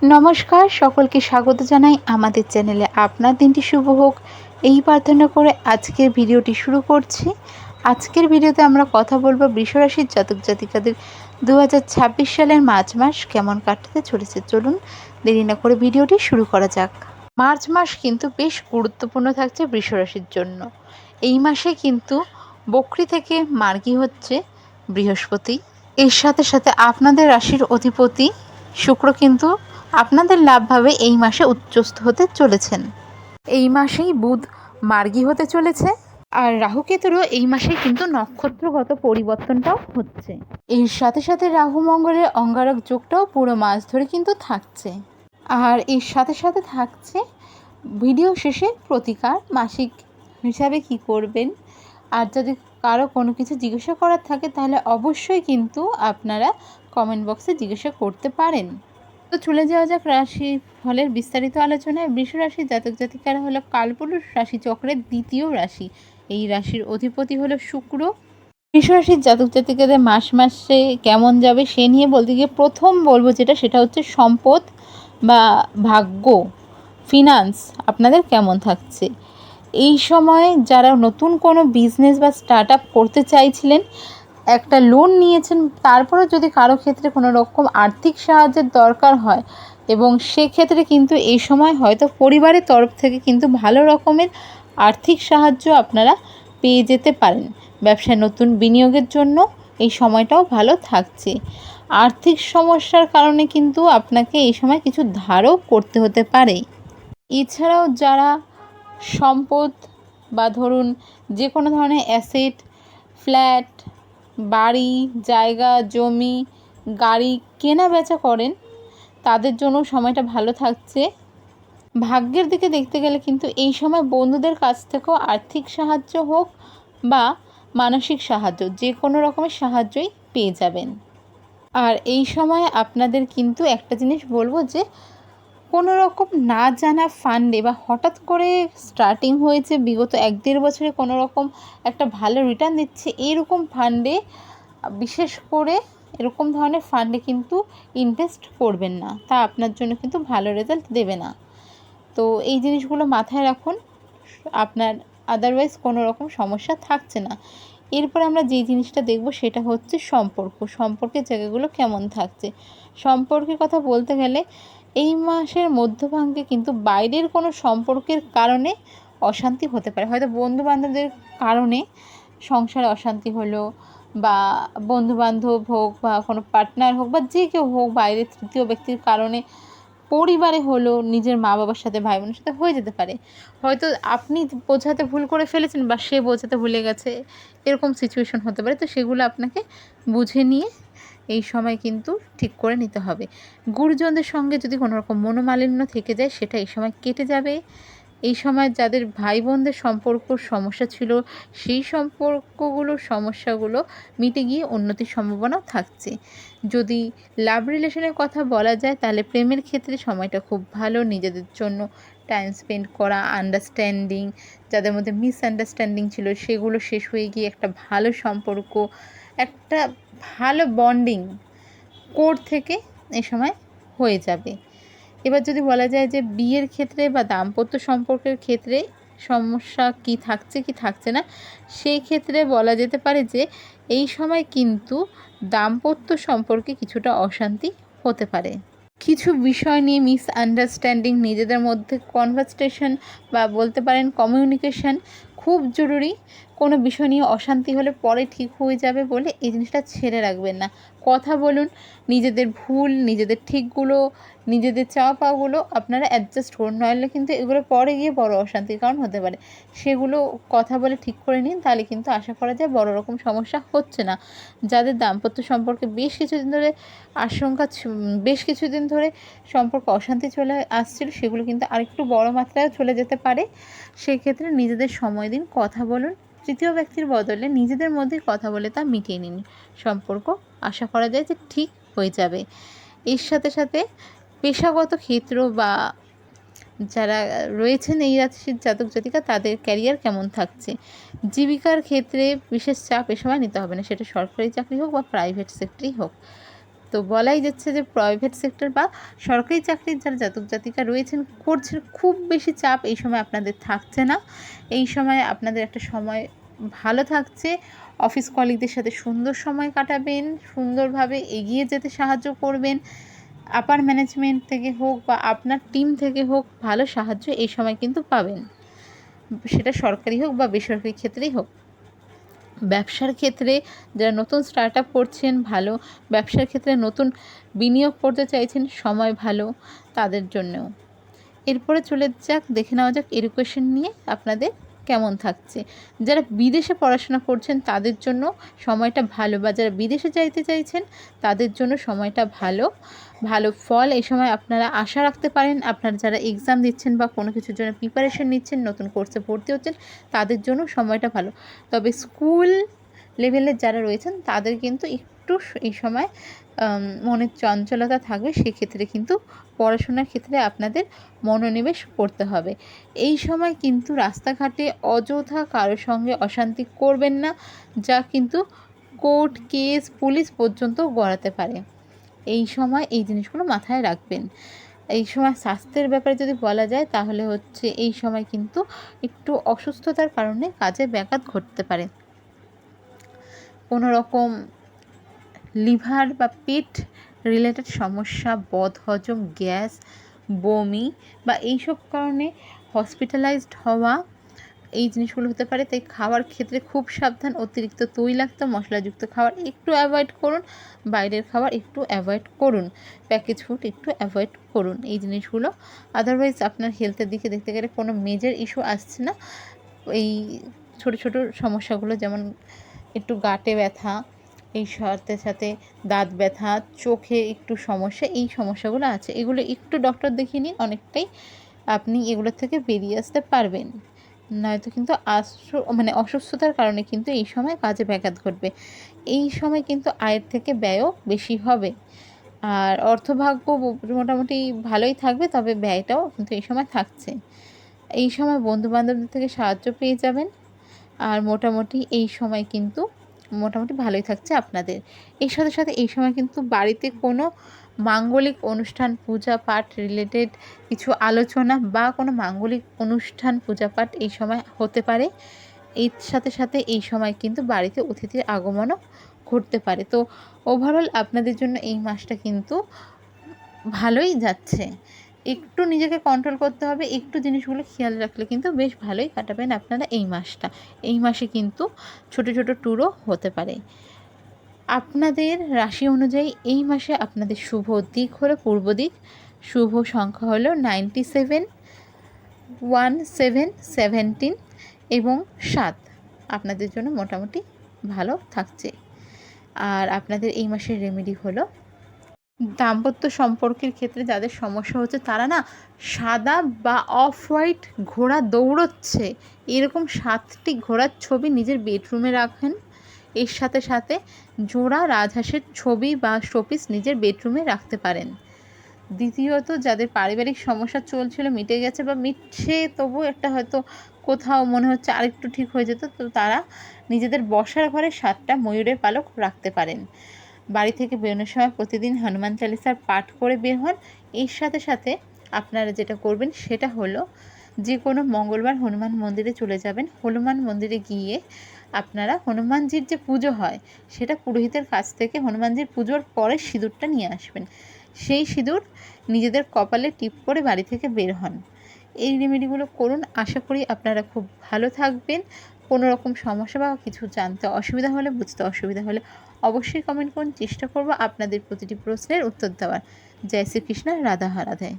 নমস্কার, সকলকে স্বাগত জানাই আমাদের চ্যানেলে। আপনার দিনটি শুভ হোক এই প্রার্থনা করে আজকের ভিডিওটি শুরু করছি। আজকের ভিডিওতে আমরা কথা বলবো বৃষরাশির জাতক জাতিকাদের 2026 সালের মার্চ মাস কেমন কাটতে চলেছে। চলুন দেরি না করে ভিডিওটি শুরু করা যাক। মার্চ মাস কিন্তু বেশ গুরুত্বপূর্ণ থাকছে বৃষরাশির জন্য। এই মাসে কিন্তু বকরি থেকে মার্গী হচ্ছে বৃহস্পতি। এর সাথে সাথে আপনাদের রাশির অধিপতি শুক্র কিন্তু আপনাদের লাভভাবে এই মাসে উচ্চস্থ হতে চলেছেন। এই মাসেই বুধ মার্গী হতে চলেছে, আর রাহুকেতুরও এই মাসে কিন্তু নক্ষত্রগত পরিবর্তনটাও হচ্ছে। এর সাথে সাথে রাহু মঙ্গলের অঙ্গারক যোগটাও পুরো মাস ধরে কিন্তু থাকছে। আর এর সাথে সাথে থাকছে ভিডিও শেষে প্রতিকার, মাসিক হিসাবে কি করবেন। আর যদি কারো কোনো কিছু জিজ্ঞাসা করার থাকে তাহলে অবশ্যই কিন্তু আপনারা কমেন্ট বক্সে জিজ্ঞাসা করতে পারেন। তো চলে যাওয়া যাক রাশি ফলের বিস্তারিত আলোচনায়। বৃষ রাশির জাতক জাতিকারা হলো কালপুরুষ রাশিচক্রের দ্বিতীয় রাশি। এই রাশির অধিপতি হলো শুক্র। বৃষ রাশির জাতক জাতিকাদের মাসে কেমন যাবে সে নিয়ে বলতে গিয়ে প্রথম বলবো সেটা হচ্ছে সম্পদ বা ভাগ্য, ফিনান্স আপনাদের কেমন থাকছে। এই সময় যারা নতুন কোনো বিজনেস বা স্টার্ট আপ করতে চাইছিলেন, একটা লোন নিয়েছেন, তারপরেও যদি কারো ক্ষেত্রে কোনো রকম আর্থিক সাহায্যের দরকার হয়, এবং সেক্ষেত্রে কিন্তু এই সময় হয়তো পরিবারের তরফ থেকে কিন্তু ভালো রকমের আর্থিক সাহায্য আপনারা পেয়ে যেতে পারেন। ব্যবসায় নতুন বিনিয়োগের জন্য এই সময়টাও ভালো থাকছে। আর্থিক সমস্যার কারণে কিন্তু আপনাকে এই সময় কিছু ধারও করতে হতে পারে। এছাড়াও যারা সম্পদ বা ধরুন যে কোনো ধরনের অ্যাসেট, ফ্ল্যাট, বাড়ি, জায়গা, জমি, গাড়ি কেনা বেচা করেন, তাদের জন্য সময়টা ভালো থাকছে। ভাগ্যের দিকে দেখতে গেলে কিন্তু এই সময় বন্ধুদের কাছ থেকেও আর্থিক সাহায্য হোক বা মানসিক সাহায্য, যে কোনো রকমের সাহায্যই পেয়ে যাবেন। আর এই সময় আপনাদের কিন্তু একটা জিনিস বলবো যে কোনো রকম না জানা ফান্ডে বা হঠাৎ করে স্টার্টিং হয়েছে বিগত 1-1.5 বছরে কোনো রকম একটা ভালো রিটার্ন দিচ্ছে এরকম ফান্ডে, বিশেষ করে এরকম ধরনের ফান্ডে কিন্তু ইনভেস্ট করবেন না, তা আপনার জন্য কিন্তু ভালো রেজাল্ট দেবে না। তো এই জিনিসগুলো মাথায় রাখুন, আপনার আদারওয়াইজ কোনো রকম সমস্যা থাকছে না। এরপর আমরা যে জিনিসটা দেখব সেটা হচ্ছে সম্পর্কের জায়গাগুলো কেমন থাকছে। সম্পর্কের কথা বলতে গেলে এই মাসের মধ্যভাগে কিন্তু বাইরের কোনো সম্পর্কের কারণে অশান্তি হতে পারে। হয়তো বন্ধুবান্ধবদের কারণে সংসারে অশান্তি হলো, বা বন্ধুবান্ধব হোক বা কোনো পার্টনার হোক বা যে কেউ হোক, বাইরের তৃতীয় ব্যক্তির কারণে পরিবারে হলো, নিজের মা বাবার সাথে, ভাই বোনের সাথে হয়ে যেতে পারে। হয়তো আপনি বোঝাতে ভুল করে ফেলেছেন বা সে বোঝাতে ভুলে গেছে, এরকম সিচুয়েশন হতে পারে। তো সেগুলো আপনাকে বুঝে নিয়ে এই সময় কিন্তু ঠিক করে নিতে হবে। গুরুজনদের সঙ্গে যদি কোনো রকম মনোমালিন্য থেকে যায় সেটা এই সময় কেটে যাবে। এই সময় যাদের ভাই বোনদের সম্পর্কর সমস্যা ছিল সেই সমস্যাগুলো মিটে গিয়ে উন্নতির সম্ভাবনাও থাকছে। যদি লাভ রিলেশনের কথা বলা যায় তাহলে প্রেমের ক্ষেত্রে সময়টা খুব ভালো। নিজেদের জন্য টাইম স্পেন্ড করা, আন্ডারস্ট্যান্ডিং, যাদের মধ্যে মিসআন্ডারস্ট্যান্ডিং ছিল সেগুলো শেষ হয়ে গিয়ে একটা ভালো সম্পর্ক, একটা ভালো বন্ডিং কোর থেকে এ সময় হয়ে যাবে। এবার যদি বলা যায় যে বিয়ের ক্ষেত্রে বা দাম্পত্য সম্পর্কের ক্ষেত্রে সমস্যা কি থাকছে কি থাকছে না, সেই ক্ষেত্রে বলা যেতে পারে যে এই সময় কিন্তু দাম্পত্য সম্পর্কে কিছুটা অশান্তি হতে পারে। কিছু বিষয় নিয়ে মিসআন্ডারস্ট্যান্ডিং, নিজেদের মধ্যে কনভারসেশন বা বলতে পারেন কমিউনিকেশন খুব জরুরি। কোনো বিষয় নিয়ে অশান্তি হলে পরে ঠিক হয়ে যাবে বলে এই জিনিসটা ছেড়ে রাখবেন না। কথা বলুন, নিজেদের ভুল, নিজেদের ঠিকগুলো, নিজেদের চাওয়া পাওয়াগুলো আপনারা অ্যাডজাস্ট করুন, নইলে কিন্তু এগুলো পরে গিয়ে বড় অশান্তির কারণ হতে পারে। সেগুলো কথা বলে ঠিক করে নিন, তাহলে কিন্তু আশা করা যায় বড় রকম সমস্যা হচ্ছে না। যাদের দাম্পত্য সম্পর্কে বেশ কিছুদিন ধরে সম্পর্ক অশান্তি চলে আসছিল, সেগুলো কিন্তু আরেকটু বড় মাত্রায় চলে যেতে পারে। সেক্ষেত্রে নিজেদের সময় দিন, কথা বলুন, তৃতীয় ব্যক্তির বদলে নিজেদের মধ্যেই কথা বলে তা মিটিয়ে নিন। সম্পর্ক আশা করা যায় যে ঠিক হয়ে যাবে। এর সাথে সাথে পেশাগত ক্ষেত্র বা যারা রয়েছেন এই রাশির জাতক জাতিকা, তাদের ক্যারিয়ার কেমন থাকছে। জীবিকার ক্ষেত্রে বিশেষ চাপ এ সময় নিতে হবে না, সেটা সরকারি চাকরি হোক বা প্রাইভেট সেক্টরই হোক। তো বলাই যাচ্ছে যে প্রাইভেট সেক্টর বা সরকারি চাকরির যারা জাতক জাতিকা রয়েছেন করছেন, খুব বেশি চাপ এই সময় আপনাদের থাকছে না। এই সময় আপনাদের একটা সময় ভালো থাকছে। অফিস কলিগদের সাথে সুন্দর সময় কাটাবেন, সুন্দরভাবে এগিয়ে যেতে সাহায্য করবেন। আপার ম্যানেজমেন্ট থেকে হোক বা আপনার টিম থেকে হোক ভালো সাহায্য এই সময় কিন্তু পাবেন, সেটা সরকারি হোক বা বেসরকারি ক্ষেত্রেই হোক। ব্যবসার ক্ষেত্রে যারা নতুন স্টার্ট আপ করছেন, ভালো ব্যবসার ক্ষেত্রে নতুন বিনিয়োগ করতে চাইছেন, সময় ভালো তাদের জন্যও। এরপরে চলে যাক, দেখে নেওয়া যাক এডুকেশন নিয়ে আপনাদের কেমন থাকছে। যারা বিদেশে পড়াশোনা করছেন তাদের জন্য সময়টা ভালো, বা যারা বিদেশে যাইতে চাইছেন তাদের জন্য সময়টা ভালো। ভালো ফল এই সময় আপনারা আশা রাখতে পারেন। আপনারা যারা এক্সাম দিচ্ছেন বা কোনো কিছুর জন্য প্রিপারেশন নিচ্ছেন, নতুন কোর্সে ভর্তি হচ্ছেন, তাদের জন্য সময়টা ভালো। তবে স্কুল লেভেলের যারা রয়েছেন তাদের কিন্তু একটু এই সময় মনের চঞ্চলতা থাকবে, সেক্ষেত্রে কিন্তু পড়াশোনার ক্ষেত্রে আপনাদের মনোনিবেশ করতে হবে। এই সময় কিন্তু রাস্তাঘাটে অযথা কারোর সঙ্গে অশান্তি করবেন না, যা কিন্তু কোর্ট কেস পুলিশ পর্যন্ত গড়াতে পারে। এই সময় এই জিনিসগুলো মাথায় রাখবেন। এই সময় স্বাস্থ্যের ব্যাপারে যদি বলা যায় তাহলে হচ্ছে এই সময় কিন্তু একটু অসুস্থতার কারণে কাজে ব্যাঘাত ঘটতে পারে। কোনো রকম লিভার বা পেট রিলেটেড সমস্যা, বদহজম, গ্যাস, বমি বা এইসব কারণে হসপিটালাইজড হওয়া, এই জিনিসগুলো হতে পারে। তাই খাওয়ার ক্ষেত্রে খুব সাবধান। অতিরিক্ত তৈলাক্ত মশলাযুক্ত খাবার একটু অ্যাভয়েড করুন, বাইরের খাবার একটু অ্যাভয়েড করুন, প্যাকেজ ফুড একটু অ্যাভয়েড করুন এই জিনিসগুলো। আদারওয়াইজ আপনার হেলথের দিকে দেখতে গেলে কোনো মেজর ইস্যু আসছে না। এই ছোটো ছোটো সমস্যাগুলো, যেমন একটু গাঁটে ব্যথা, এই সাথে সাথে দাঁত ব্যথা, চোখে একটু সমস্যা, এই সমস্যাগুলো আছে, এগুলো একটু ডক্টর দেখিয়ে নিন, অনেকটাই আপনি এগুলোর থেকে বেরিয়ে আসতে পারবেন। নয়তো কিন্তু অসুস্থতার কারণে কিন্তু এই সময় কাজে ব্যাঘাত ঘটবে। এই সময় কিন্তু আয়ের থেকে ব্যয়ও বেশি হবে। আর অর্থভাগ্য মোটামুটি ভালোই থাকবে, তবে ব্যয়টাও কিন্তু এই সময় থাকছে। এই সময় বন্ধুবান্ধবদের থেকে সাহায্য পেয়ে যাবেন। আর মোটামুটি এই সময় কিন্তু মোটামুটি ভালোই থাকছে আপনাদের। এর সাথে সাথে এই সময় কিন্তু বাড়িতে কোনো মাঙ্গলিক অনুষ্ঠান, পূজা পাঠ রিলেটেড কিছু আলোচনা বা কোনো মাঙ্গলিক অনুষ্ঠান, পূজা পাঠ এই সময় হতে পারে। এর সাথে সাথে এই সময় কিন্তু বাড়িতে অতিথির আগমনও ঘটতে পারে। তো ওভারঅল আপনাদের জন্য এই মাসটা কিন্তু ভালোই যাচ্ছে। একটু নিজেকে কন্ট্রোল করতে হবে, একটু জিনিসগুলো খেয়াল রাখলে কিন্তু বেশ ভালোই কাটাবেন আপনারা এই মাসটা। এই মাসে কিন্তু ছোটো ছোটো ট্যুরও হতে পারে। আপনাদের রাশি অনুযায়ী এই মাসে আপনাদের শুভ দিক হলো পূর্ব দিক, শুভ সংখ্যা হলো 97, 17, 17 এবং 7। আপনাদের জন্য মোটামুটি ভালো থাকছে। আর আপনাদের এই মাসের রেমেডি হলো, দাম্পত্য সম্পর্কের ক্ষেত্রে যাদের সমস্যা হচ্ছে তারা না সাদা বা অফ হোয়াইট ঘোড়া দৌড়চ্ছে, এরকম 7টি ঘোড়ার ছবি নিজের বেডরুমে রাখেন। এর সাথে সাথে জোড়া রাজহাঁসের ছবি বা শোপিস নিজের বেডরুমে রাখতে পারেন। দ্বিতীয়ত, যাদের পারিবারিক সমস্যা চলছিল মিটে গেছে বা মিটছে, তবু একটা হয়তো কোথাও মনে হচ্ছে আরেকটু ঠিক হয়ে যেত, তো তারা নিজেদের বসার ঘরে 7টা ময়ূরের পালক রাখতে পারেন। বাড়ি থেকে বেরোনোর সময় প্রতিদিন হনুমান চালিসার পাঠ করে বের হন। এর সাথে সাথে আপনারা যেটা করবেন সেটা হলো, যে কোনো মঙ্গলবার হনুমান মন্দিরে চলে যাবেন। হনুমান মন্দিরে গিয়ে আপনারা হনুমানজির যে পুজো হয় সেটা পুরোহিতের কাছ থেকে হনুমানজির পুজোর পরে সিঁদুরটা নিয়ে আসবেন। সেই সিঁদুর নিজেদের কপালে টিপ করে বাড়ি থেকে বের হন। এই রেমেডিগুলো করুন, আশা করি আপনারা খুব ভালো থাকবেন। কোনো রকম সমস্যা বা কিছু জানতে অসুবিধা হলে, বুঝতে অসুবিধা হলে অবশ্যই কমেন্ট করুন। চেষ্টা করব আপনাদের প্রতিটি প্রশ্নের উত্তর দেওয়ার। জয় শ্রীকৃষ্ণ, রাধা রাধে।